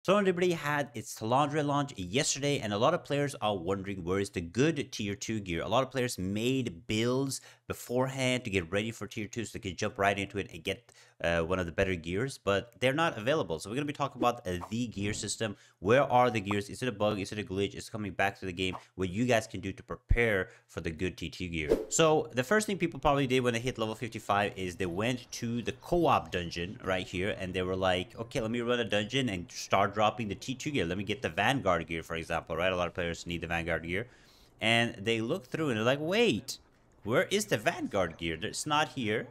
So everybody had its laundry launch yesterday, and a lot of players are wondering where is the good tier 2 gear. A lot of players made builds beforehand to get ready for tier 2 so they could jump right into it and get one of the better gears, but they're not available. So we're going to be talking about the gear system. Where are the gears? Is it a bug? Is it a glitch? It's coming back to the game. What you guys can do to prepare for the good T2 gear. So the first thing people probably did when they hit level 55 is they went to the co-op dungeon right here, and they were like, okay, let me run a dungeon and start dropping the T2 gear. Let me get the Vanguard gear, for example, right? A lot of players need the Vanguard gear. And they look through and they're like, wait, where is the Vanguard gear? It's not here.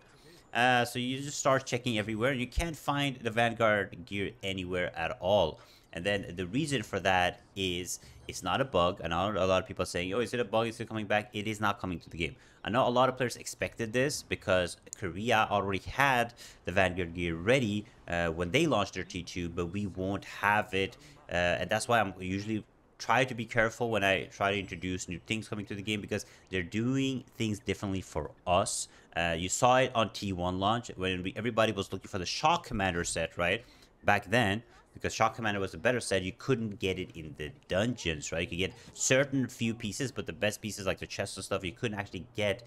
So you just start checking everywhere, and you can't find the Vanguard gear anywhere at all. And then the reason for that is it's not a bug. I know a lot of people are saying, oh, is it a bug? Is it coming back? It is not coming to the game. I know a lot of players expected this because Korea already had the Vanguard gear ready when they launched their T2, but we won't have it. And that's why I'm usually try to be careful when I try to introduce new things coming to the game, because they're doing things differently for us. You saw it on T1 launch when everybody was looking for the Shock Commander set, right? Back then, because Shock Commander was a better set, you couldn't get it in the dungeons, right? You could get certain few pieces, but the best pieces like the chests and stuff, you couldn't actually get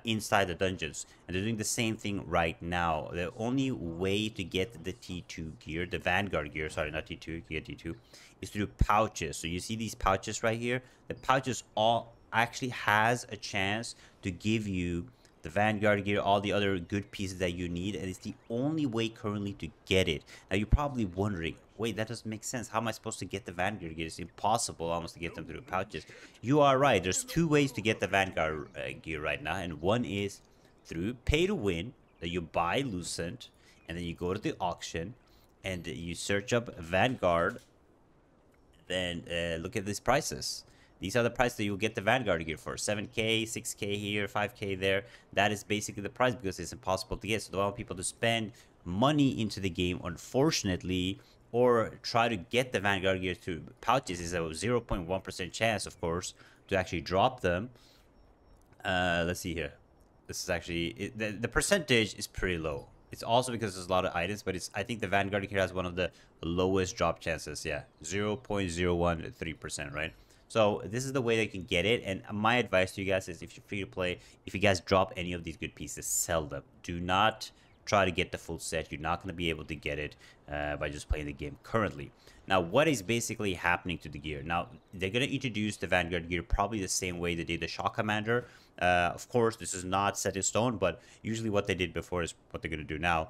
inside the dungeons. And they're doing the same thing right now. The only way to get the T2 gear, the Vanguard gear, sorry, not T2, you get T2, is through pouches. So you see these pouches right here? The pouches all actually has a chance to give you the Vanguard gear, all the other good pieces that you need, and it's the only way currently to get it. Now you're probably wondering, wait, that doesn't make sense. How am I supposed to get the Vanguard gear? It's impossible almost to get them through pouches. You are right. There's two ways to get the Vanguard gear right now, and one is through pay to win, that you buy Lucent, and then you go to the auction, and you search up Vanguard, then look at these prices. These are the prices that you'll get the Vanguard gear for. 7K, 6K here, 5K there. That is basically the price because it's impossible to get. So they want people to spend money into the game, unfortunately, or try to get the Vanguard gear through pouches. Is a 0.1% chance, of course, to actually drop them. Let's see here. This is actually, the percentage is pretty low. It's also because there's a lot of items, but I think the Vanguard here has one of the lowest drop chances. Yeah, 0.013%, right? So this is the way they can get it. And my advice to you guys is, if you're free to play, if you guys drop any of these good pieces, sell them. Do not try to get the full set. You're not going to be able to get it by just playing the game currently. Now, what is basically happening to the gear? Now, they're going to introduce the Vanguard gear probably the same way they did the Shock Commander. Of course, this is not set in stone, but usually what they did before is what they're going to do now.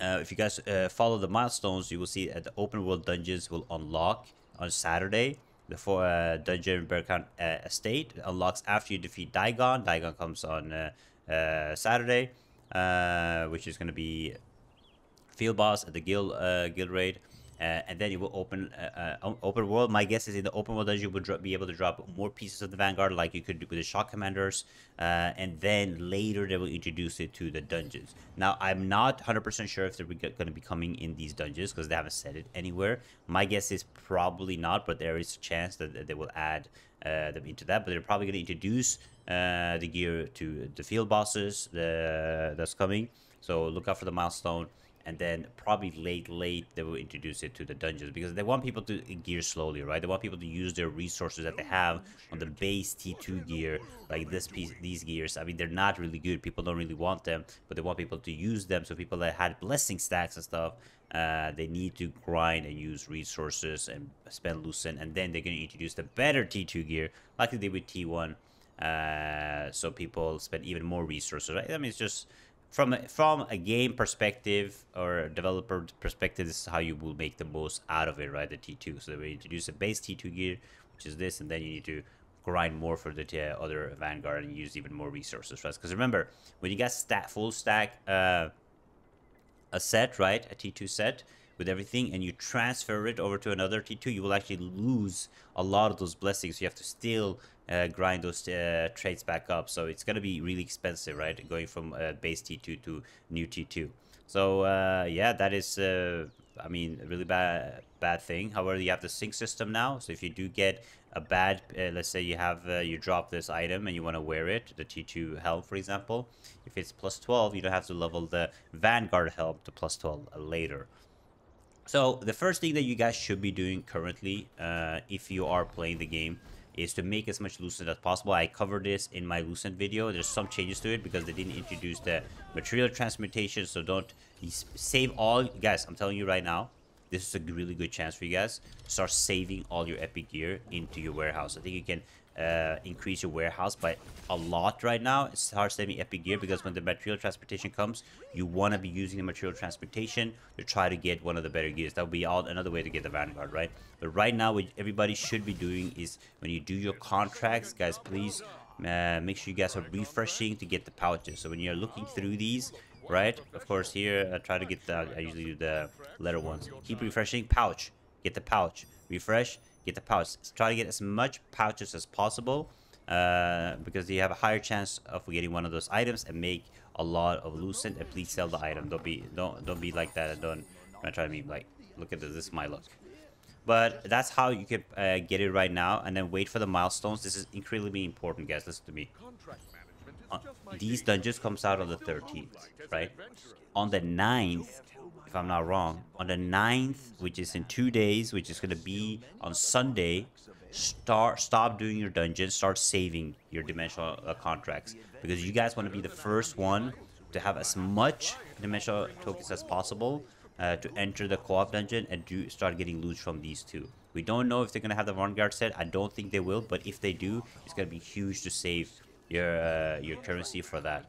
If you guys follow the milestones, you will see that the open world dungeons will unlock on Saturday. The dungeon Berkan estate unlocks after you defeat Daigon. Daigon comes on Saturday, which is going to be field boss at the guild raid. And then it will open open world. My guess is in the open world dungeon you would be able to drop more pieces of the Vanguard, like you could do with the Shock Commanders. And then later they will introduce it to the dungeons. Now, I'm not 100% sure if they're going to be coming in these dungeons because they haven't said it anywhere. My guess is probably not, but there is a chance that they will add them into that. But they're probably going to introduce the gear to the field bosses that's coming. So look out for the milestone. And then probably late they will introduce it to the dungeons, because they want people to gear slowly, right? They want people to use their resources that they have on the base T2 gear, like these gears. I mean, they're not really good. People don't really want them, but they want people to use them. So people that had blessing stacks and stuff, they need to grind and use resources and spend Lucent, and then they're going to introduce the better T2 gear, like they did with T1. So people spend even more resources, right? I mean, it's just from a game perspective or a developer perspective, this is how you will make the most out of it, right? The T2. So we introduce a base T2 gear, which is this, and then you need to grind more for the other Vanguard and use even more resources, right? Because remember, when you got full stack a set, right, a T2 set with everything, and you transfer it over to another T2, you will actually lose a lot of those blessings. You have to still grind those traits back up, so it's gonna be really expensive, right, going from base T2 to new T2. So yeah, that is I mean, a really bad thing. However, you have the sync system now, so if you do get a bad let's say you have you drop this item and you want to wear it, the T2 helm, for example, if it's plus 12, you don't have to level the Vanguard helm to plus 12 later. So the first thing that you guys should be doing currently, if you are playing the game, is to make as much Lucent as possible. I covered this in my Lucent video. There's some changes to it because they didn't introduce the material transmutation. So don't save all, guys. I'm telling you right now, this is a really good chance for you guys to start saving all your epic gear into your warehouse. I think you can increase your warehouse by a lot right now. It's hard saving epic gear because when the material transportation comes, you want to be using the material transportation to try to get one of the better gears. That would be another way to get the Vanguard, right? But right now, what everybody should be doing is when you do your contracts, guys, please make sure you guys are refreshing to get the pouches. So when you're looking through these, right? Of course, here I try to get the. I usually do the letter ones. Keep refreshing. Pouch. Get the pouch. Refresh. Get the pouch. Try to get as much pouches as possible, because you have a higher chance of getting one of those items and make a lot of Lucent. And please sell the item. Don't be like that. And don't try to be like, look at this. This is my look. But that's how you can get it right now, and then wait for the milestones. This is incredibly important, guys. Listen to me. Uh, these dungeons comes out on the 13th, right? On the 9th, if I'm not wrong, on the 9th, which is in 2 days, which is going to be on Sunday, stop doing your dungeons, start saving your dimensional contracts, because you guys want to be the first one to have as much dimensional tokens as possible to enter the co-op dungeon and start getting loot from these two. We don't know if they're going to have the Vanguard set. I don't think they will, but if they do, it's going to be huge to save your currency for that.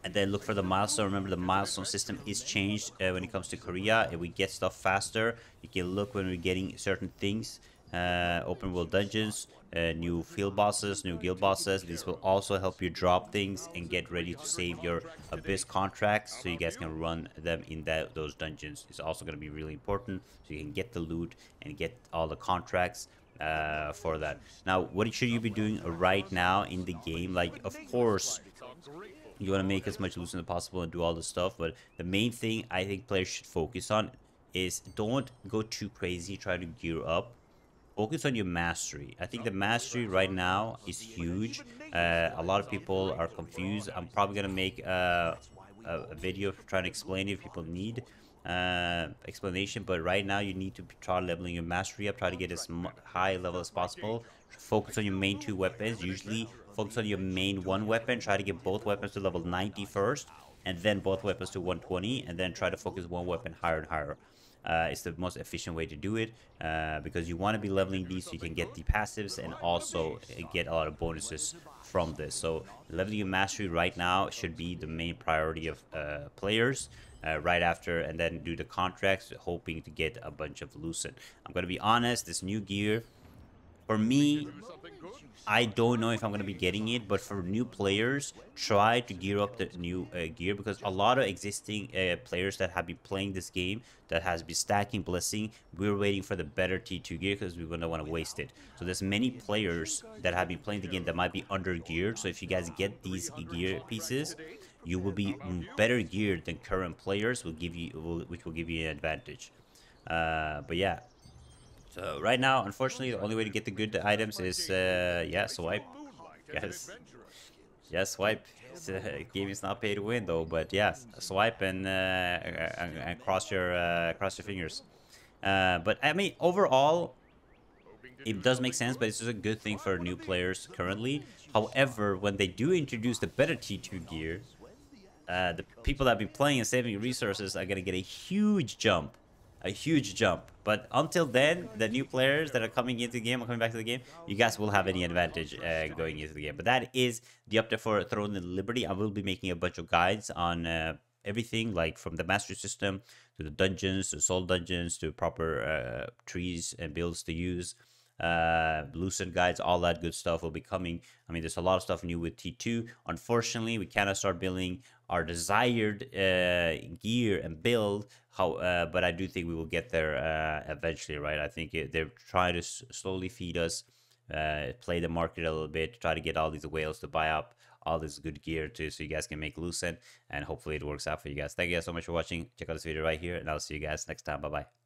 And then look for the milestone. Remember, the milestone system is changed when it comes to Korea. If we get stuff faster, you can look when we're getting certain things. Open world dungeons, new field bosses, new guild bosses. This will also help you drop things and get ready to save your abyss contracts, so you guys can run them in those dungeons. It's also going to be really important, so you can get the loot and get all the contracts for that. Now, what should you be doing right now in the game? Like, of course, you want to make as much loot as possible and do all this stuff, but the main thing I think players should focus on is don't go too crazy trying to gear up. Focus on your mastery. I think the mastery right now is huge. A lot of people are confused. I'm probably gonna make a video trying to explain it if people need explanation. But right now you need to try leveling your mastery up. Try to get as high level as possible. Focus on your main two weapons. Usually focus on your main one weapon. Try to get both weapons to level 90 first, and then both weapons to 120, and then try to focus one weapon higher and higher. It's the most efficient way to do it, because you want to be leveling these so you can get the passives and also get a lot of bonuses from this. So leveling your mastery right now should be the main priority of players. Right after, and then do the contracts, hoping to get a bunch of Lucent. I'm gonna be honest, this new gear, for me, I don't know if I'm going to be getting it, but for new players, try to gear up the new gear, because a lot of existing players that have been playing this game, that has been stacking blessing, we're waiting for the better T2 gear because we don't want to waste it. So there's many players that have been playing the game that might be under geared. So if you guys get these gear pieces, you will be better geared than current players, which will give you an advantage. But yeah. So right now, unfortunately, the only way to get the good items is, yeah, swipe. Yes, swipe. Game is not pay to win though, but yeah, swipe and cross your fingers. But I mean, overall, it does make sense, but it's just a good thing for new players currently. However, when they do introduce the better T2 gear, the people that have been playing and saving resources are gonna get a huge jump. But until then, the new players that are coming into the game or coming back to the game, you guys will have any advantage going into the game. But that is the update for Throne and Liberty. I will be making a bunch of guides on everything, like from the mastery system to the dungeons, to soul dungeons, to proper trees and builds to use. Lucent guides, all that good stuff will be coming. I mean, there's a lot of stuff new with T2. Unfortunately, we cannot start building our desired gear and build. But I do think we will get there eventually, right? I think they're trying to slowly feed us, play the market a little bit, try to get all these whales to buy up all this good gear too, so you guys can make Lucent, and hopefully it works out for you guys. Thank you guys so much for watching. Check out this video right here, and I'll see you guys next time. Bye bye.